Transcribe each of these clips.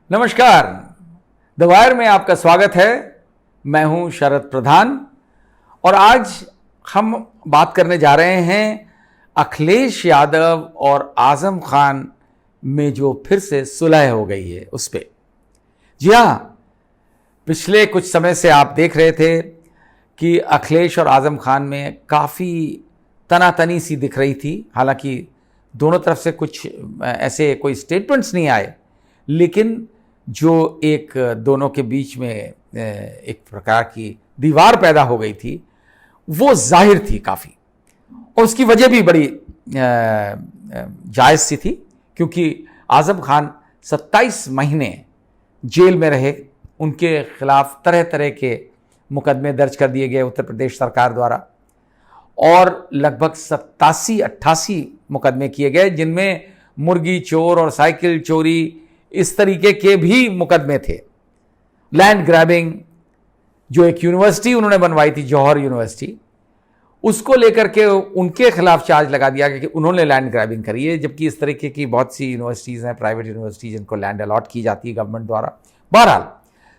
नमस्कार, the wire में आपका स्वागत है। मैं हूं शरद प्रधान और आज हम बात करने जा रहे हैं अखिलेश यादव और आजम खान में जो फिर से सुलह हो गई है उस पर। जी हाँ, पिछले कुछ समय से आप देख रहे थे कि अखिलेश और आजम खान में काफ़ी तनातनी सी दिख रही थी। हालांकि दोनों तरफ से कुछ ऐसे कोई स्टेटमेंट्स नहीं आए, लेकिन जो एक दोनों के बीच में एक प्रकार की दीवार पैदा हो गई थी वो जाहिर थी काफ़ी, और उसकी वजह भी बड़ी जायज़ सी थी, क्योंकि आजम खान 27 महीने जेल में रहे। उनके खिलाफ तरह तरह के मुकदमे दर्ज कर दिए गए उत्तर प्रदेश सरकार द्वारा, और लगभग 87-88 मुकदमे किए गए, जिनमें मुर्गी चोर और साइकिल चोरी इस तरीके के भी मुकदमे थे। लैंड ग्रैबिंग, जो एक यूनिवर्सिटी उन्होंने बनवाई थी, जौहर यूनिवर्सिटी, उसको लेकर के उनके खिलाफ चार्ज लगा दिया गया कि उन्होंने लैंड ग्रैबिंग करी है, जबकि इस तरीके की बहुत सी यूनिवर्सिटीज़ हैं, प्राइवेट यूनिवर्सिटीज़, जिनको लैंड अलॉट की जाती है गवर्नमेंट द्वारा। बहरहाल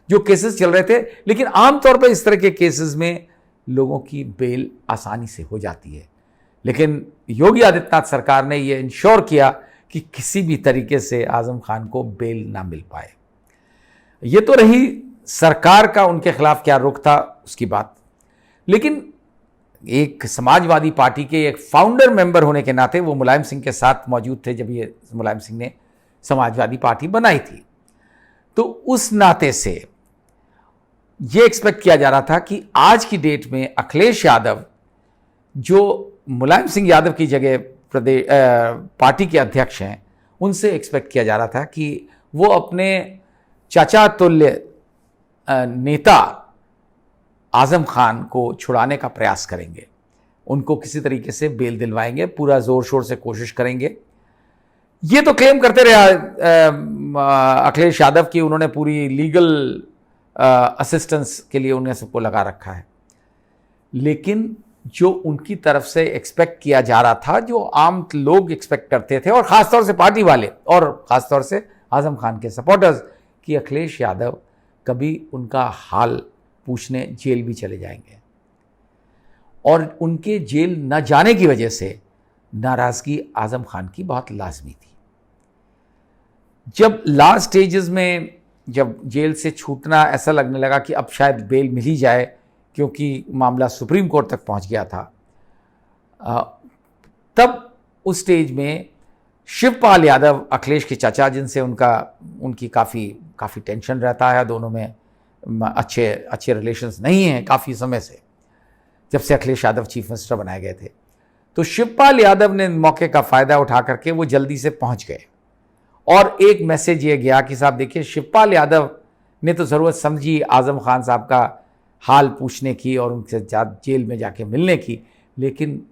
जो केसेस चल रहे थे, लेकिन आमतौर पर इस तरह के केसेस में लोगों की बेल आसानी से हो जाती है। लेकिन योगी आदित्यनाथ सरकार ने यह इंश्योर किया कि किसी भी तरीके से आजम खान को बेल ना मिल पाए। ये तो रही सरकार का उनके खिलाफ क्या रुख था उसकी बात, लेकिन एक समाजवादी पार्टी के एक फाउंडर मेंबर होने के नाते वो मुलायम सिंह के साथ मौजूद थे जब ये मुलायम सिंह ने समाजवादी पार्टी बनाई थी। तो उस नाते से ये एक्सपेक्ट किया जा रहा था कि आज की डेट में अखिलेश यादव, जो मुलायम सिंह यादव की जगह प्रदेश पार्टी के अध्यक्ष हैं, उनसे एक्सपेक्ट किया जा रहा था कि वो अपने चाचा तुल्य नेता आजम खान को छुड़ाने का प्रयास करेंगे, उनको किसी तरीके से बेल दिलवाएंगे, पूरा जोर शोर से कोशिश करेंगे। ये तो क्लेम करते रहे अखिलेश यादव की उन्होंने पूरी लीगल असिस्टेंस के लिए उन्हें सबको लगा रखा है, लेकिन जो उनकी तरफ से एक्सपेक्ट किया जा रहा था, जो आम लोग एक्सपेक्ट करते थे, और ख़ासतौर से पार्टी वाले और ख़ासतौर से आजम खान के सपोर्टर्स, कि अखिलेश यादव कभी उनका हाल पूछने जेल भी चले जाएंगे, और उनके जेल न जाने की वजह से नाराज़गी आजम खान की बहुत लाजमी थी। जब लास्ट स्टेजेस में जब जेल से छूटना ऐसा लगने लगा कि अब शायद बेल मिल ही जाए, क्योंकि मामला सुप्रीम कोर्ट तक पहुंच गया था, तब उस स्टेज में शिवपाल यादव, अखिलेश के चाचा, जिनसे उनकी काफ़ी टेंशन रहता है, दोनों में अच्छे रिलेशंस नहीं हैं काफ़ी समय से, जब से अखिलेश यादव चीफ मिनिस्टर बनाए गए थे। तो शिवपाल यादव ने मौके का फ़ायदा उठा करके वो जल्दी से पहुंच गए, और एक मैसेज ये गया कि साहब देखिए, शिवपाल यादव ने तो ज़रूरत समझी आज़म खान साहब का हाल पूछने की और उनसे जेल में जाके मिलने की, लेकिन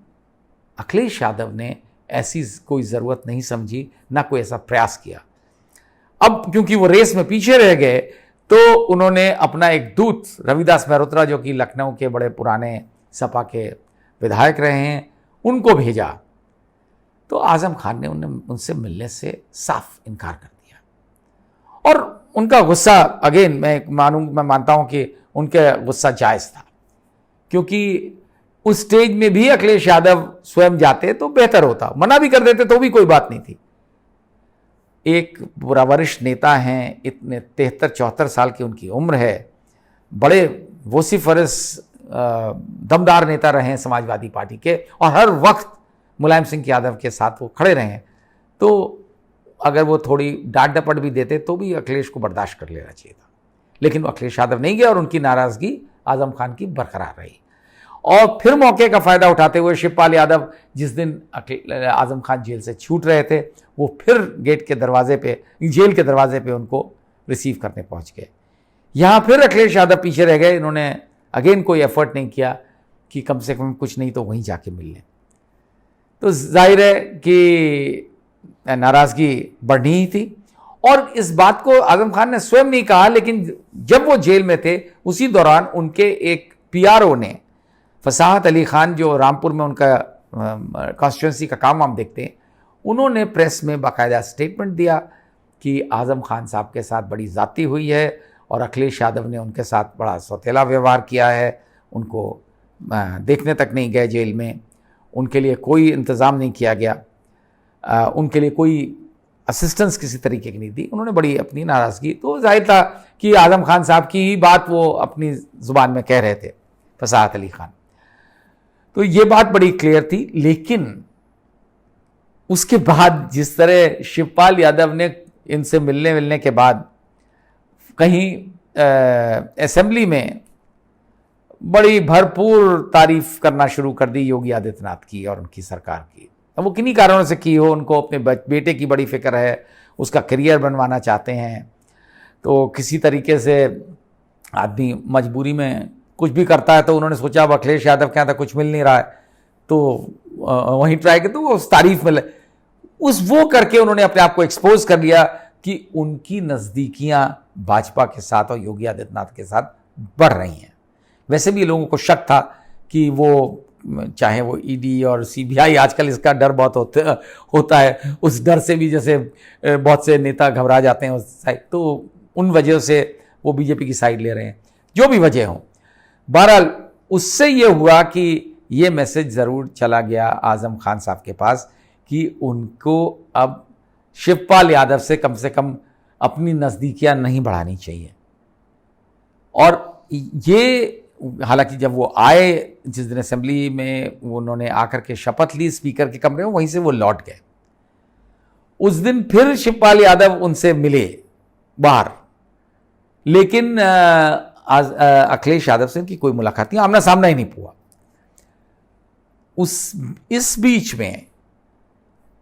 अखिलेश यादव ने ऐसी कोई ज़रूरत नहीं समझी, ना कोई ऐसा प्रयास किया। अब क्योंकि वो रेस में पीछे रह गए, तो उन्होंने अपना एक दूत रविदास मेहरोत्रा, जो कि लखनऊ के बड़े पुराने सपा के विधायक रहे हैं, उनको भेजा। तो आज़म खान ने उनसे मिलने से साफ इनकार कर दिया, और उनका गुस्सा, अगेन मैं मानता हूं कि उनका गुस्सा जायज़ था, क्योंकि उस स्टेज में भी अखिलेश यादव स्वयं जाते तो बेहतर होता, मना भी कर देते तो भी कोई बात नहीं थी। एक बुरा वरिष्ठ नेता हैं, इतने 73-74 साल की उनकी उम्र है, बड़े वोसिफरस दमदार नेता रहे हैं समाजवादी पार्टी के, और हर वक्त मुलायम सिंह यादव के साथ वो खड़े रहे हैं। तो अगर वो थोड़ी डांट डपट भी देते तो भी अखिलेश को बर्दाश्त कर लेना चाहिए था, लेकिन वो अखिलेश यादव नहीं गया, और उनकी नाराज़गी आजम खान की बरकरार रही। और फिर मौके का फ़ायदा उठाते हुए शिवपाल यादव, जिस दिन आजम खान जेल से छूट रहे थे, वो फिर जेल के दरवाजे पे उनको रिसीव करने पहुंच गए। यहाँ फिर अखिलेश यादव पीछे रह गए, इन्होंने अगेन कोई एफर्ट नहीं किया कि कम से कम कुछ नहीं तो वहीं जाके मिल लें। तो जाहिर है कि नाराज़गी बढ़नी ही थी, और इस बात को आजम खान ने स्वयं नहीं कहा, लेकिन जब वो जेल में थे उसी दौरान उनके एक पीआरओ ने, फसाहत अली खान, जो रामपुर में उनका कॉन्स्टिट्यूंसी का काम हम देखते हैं, उन्होंने प्रेस में बाकायदा स्टेटमेंट दिया कि आज़म खान साहब के साथ बड़ी ज़्यादती हुई है और अखिलेश यादव ने उनके साथ बड़ा सौतेला व्यवहार किया है, उनको देखने तक नहीं गए जेल में, उनके लिए कोई इंतज़ाम नहीं किया गया, उनके लिए कोई असिस्टेंस किसी तरीके की नहीं दी, उन्होंने बड़ी अपनी नाराज़गी, तो जाहिर था कि आज़म खान साहब की ही बात वो अपनी ज़ुबान में कह रहे थे, फसाहत अली खान। तो ये बात बड़ी क्लियर थी। लेकिन उसके बाद जिस तरह शिवपाल यादव ने इनसे मिलने के बाद कहीं असेंबली में बड़ी भरपूर तारीफ करना शुरू कर दी योगी आदित्यनाथ की और उनकी सरकार की। अब वो किन्हीं कारणों से की हो, उनको अपने बेटे की बड़ी फिक्र है, उसका करियर बनवाना चाहते हैं, तो किसी तरीके से आदमी मजबूरी में कुछ भी करता है। तो उन्होंने सोचा अब अखिलेश यादव के यहाँ तक कुछ मिल नहीं रहा है तो वहीं ट्राई किया, तो वो उस तारीफ में वो करके उन्होंने अपने आप को एक्सपोज कर लिया कि उनकी नज़दीकियां भाजपा के साथ और योगी आदित्यनाथ के साथ बढ़ रही हैं। वैसे भी लोगों को शक था कि वो चाहे वो ईडी और सीबीआई, आजकल इसका डर बहुत होता है, उस डर से भी जैसे बहुत से नेता घबरा जाते हैं उस साइड, तो उन वजह से वो बीजेपी की साइड ले रहे हैं, जो भी वजह हो। बहरहाल उससे ये हुआ कि ये मैसेज ज़रूर चला गया आज़म खान साहब के पास कि उनको अब शिवपाल यादव से कम अपनी नज़दीकियां नहीं बढ़ानी चाहिए। और ये हालांकि जब वो आए, जिस दिन असेंबली में उन्होंने आकर के शपथ ली स्पीकर के कमरे में, वहीं से वो लौट गए। उस दिन फिर शिवपाल यादव उनसे मिले बाहर, लेकिन अखिलेश यादव से उनकी कोई मुलाकात नहीं, आमना सामना ही नहीं हुआ। इस बीच में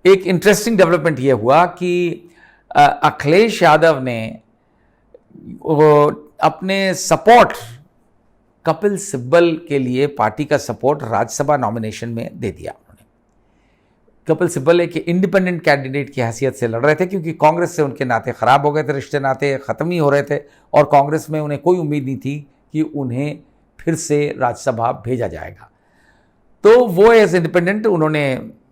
एक इंटरेस्टिंग डेवलपमेंट यह हुआ कि अखिलेश यादव ने अपने सपोर्ट कपिल सिब्बल के लिए पार्टी का सपोर्ट राज्यसभा नॉमिनेशन में दे दिया। उन्होंने कपिल सिब्बल एक इंडिपेंडेंट कैंडिडेट की हैसियत से लड़ रहे थे, क्योंकि कांग्रेस से उनके नाते खराब हो गए थे, रिश्ते नाते ख़त्म ही हो रहे थे, और कांग्रेस में उन्हें कोई उम्मीद नहीं थी कि उन्हें फिर से राज्यसभा भेजा जाएगा। तो वो एज इंडिपेंडेंट उन्होंने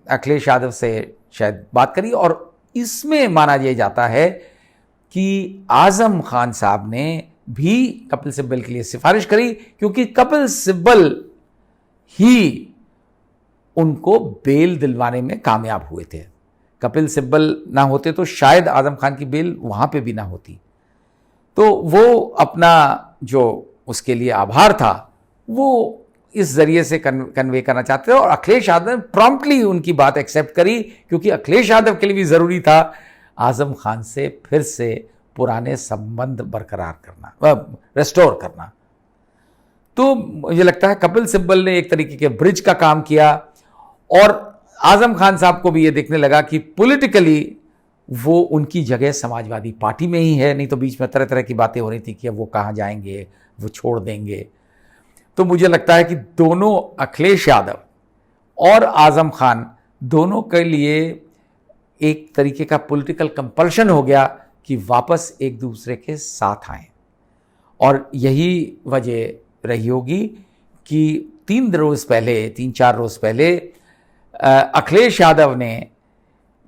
अखिलेश यादव से शायद बात करी, और इसमें माना यह जाता है कि आज़म खान साहब ने भी कपिल सिब्बल के लिए सिफारिश करी, क्योंकि कपिल सिब्बल ही उनको बेल दिलवाने में कामयाब हुए थे। कपिल सिब्बल ना होते तो शायद आज़म खान की बेल वहां पे भी ना होती। तो वो अपना जो उसके लिए आभार था वो इस जरिए से कन्वे करना चाहते थे, और अखिलेश यादव ने प्रॉम्प्टली उनकी बात एक्सेप्ट करी, क्योंकि अखिलेश यादव के लिए भी ज़रूरी था आज़म खान से फिर से पुराने संबंध बरकरार करना, रेस्टोर करना। तो मुझे लगता है कपिल सिब्बल ने एक तरीके के ब्रिज का काम किया, और आज़म खान साहब को भी ये देखने लगा कि पॉलिटिकली वो उनकी जगह समाजवादी पार्टी में ही है, नहीं तो बीच में तरह तरह की बातें हो रही थी कि वो कहाँ जाएंगे, वो छोड़ देंगे। तो मुझे लगता है कि दोनों, अखिलेश यादव और आज़म खान, दोनों के लिए एक तरीके का पॉलिटिकल कंपल्शन हो गया कि वापस एक दूसरे के साथ आएं। और यही वजह रही होगी कि 3-4 रोज़ पहले अखिलेश यादव ने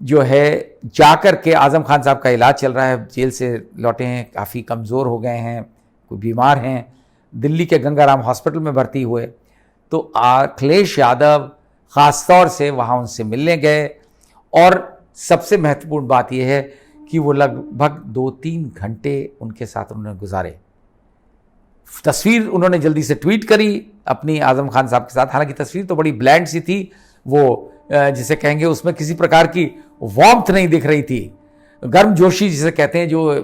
जो है जाकर के, आज़म खान साहब का इलाज चल रहा है, जेल से लौटे हैं, काफ़ी कमज़ोर हो गए हैं, कोई बीमार हैं, दिल्ली के गंगाराम हॉस्पिटल में भर्ती हुए। तो अखिलेश यादव ख़ास तौर से वहाँ उनसे मिलने गए, और सबसे महत्वपूर्ण बात यह है कि वो लगभग 2-3 घंटे उनके साथ उन्होंने गुजारे। तस्वीर उन्होंने जल्दी से ट्वीट करी अपनी आज़म खान साहब के साथ, हालांकि तस्वीर तो बड़ी ब्लैंड सी थी, वो जिसे कहेंगे उसमें किसी प्रकार की वार्मथ नहीं दिख रही थी, गर्मजोशी जिसे कहते हैं जो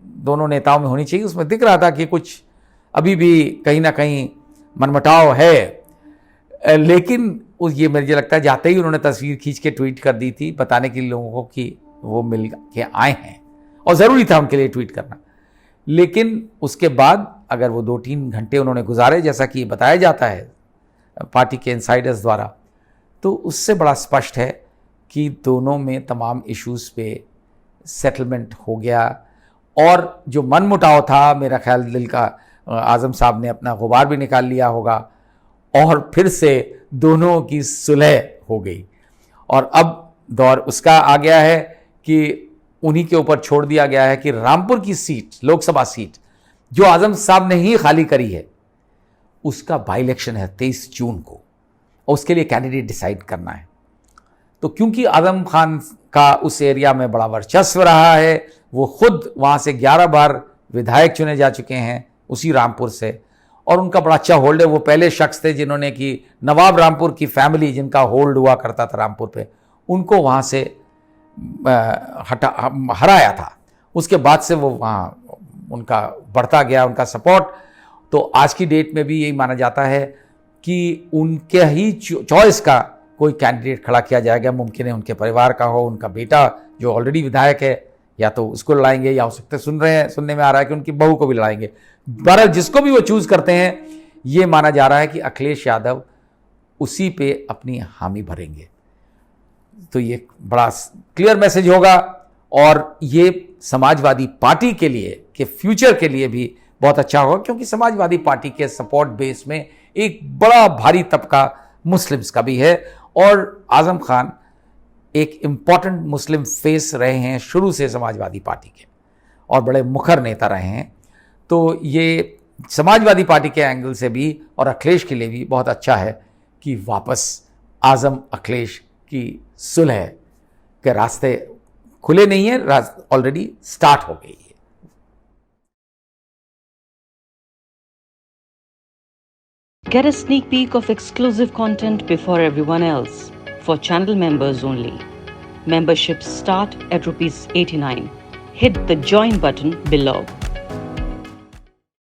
दोनों नेताओं में होनी चाहिए, उसमें दिख रहा था कि कुछ अभी भी कहीं ना कहीं मनमुटाव है। लेकिन ये मुझे लगता है जाते ही उन्होंने तस्वीर खींच के ट्वीट कर दी थी, बताने के लिए लोगों को कि वो मिल के आए हैं, और ज़रूरी था उनके लिए ट्वीट करना। लेकिन उसके बाद अगर वो 2-3 घंटे उन्होंने गुजारे, जैसा कि बताया जाता है पार्टी के इनसाइडर्स द्वारा, तो उससे बड़ा स्पष्ट है कि दोनों में तमाम इश्यूज़ पे सेटलमेंट हो गया, और जो मनमुटाव था, मेरा ख्याल दिल का, आज़म साहब ने अपना गुबार भी निकाल लिया होगा, और फिर से दोनों की सुलह हो गई। और अब दौर उसका आ गया है कि उन्हीं के ऊपर छोड़ दिया गया है कि रामपुर की सीट, लोकसभा सीट जो आजम साहब ने ही खाली करी है, उसका बाई इलेक्शन है 23 जून को, और उसके लिए कैंडिडेट डिसाइड करना है। तो क्योंकि आजम खान का उस एरिया में बड़ा वर्चस्व रहा है, वो खुद वहाँ से 11 बार विधायक चुने जा चुके हैं उसी रामपुर से, और उनका बड़ा अच्छा होल्ड है। वो पहले शख्स थे जिन्होंने कि नवाब रामपुर की फैमिली जिनका होल्ड हुआ करता था रामपुर पे, उनको वहाँ से हराया था। उसके बाद से वो वहाँ उनका बढ़ता गया उनका सपोर्ट। तो आज की डेट में भी यही माना जाता है कि उनके ही चॉइस का कोई कैंडिडेट खड़ा किया जाएगा। मुमकिन है उनके परिवार का हो, उनका बेटा जो ऑलरेडी विधायक है, या तो उसको लड़ाएंगे, या हो सकता है सुनने में आ रहा है कि उनकी बहू को भी लड़ाएंगे। बहरहाल जिसको भी वो चूज करते हैं, ये माना जा रहा है कि अखिलेश यादव उसी पे अपनी हामी भरेंगे। तो ये बड़ा क्लियर मैसेज होगा, और ये समाजवादी पार्टी के लिए के फ्यूचर के लिए भी बहुत अच्छा होगा, क्योंकि समाजवादी पार्टी के सपोर्ट बेस में एक बड़ा भारी तबका मुस्लिम्स का भी है, और आजम खान एक इम्पॉर्टेंट मुस्लिम फेस रहे हैं शुरू से समाजवादी पार्टी के, और बड़े मुखर नेता रहे हैं। तो ये समाजवादी पार्टी के एंगल से भी और अखिलेश के लिए भी बहुत अच्छा है कि वापस आजम अखिलेश की सुलह के रास्ते खुले नहीं है, ऑलरेडी स्टार्ट हो गई है। Get a sneak peek of exclusive content before everyone else. For channel members only. Memberships start at ₹89. Hit the join button below.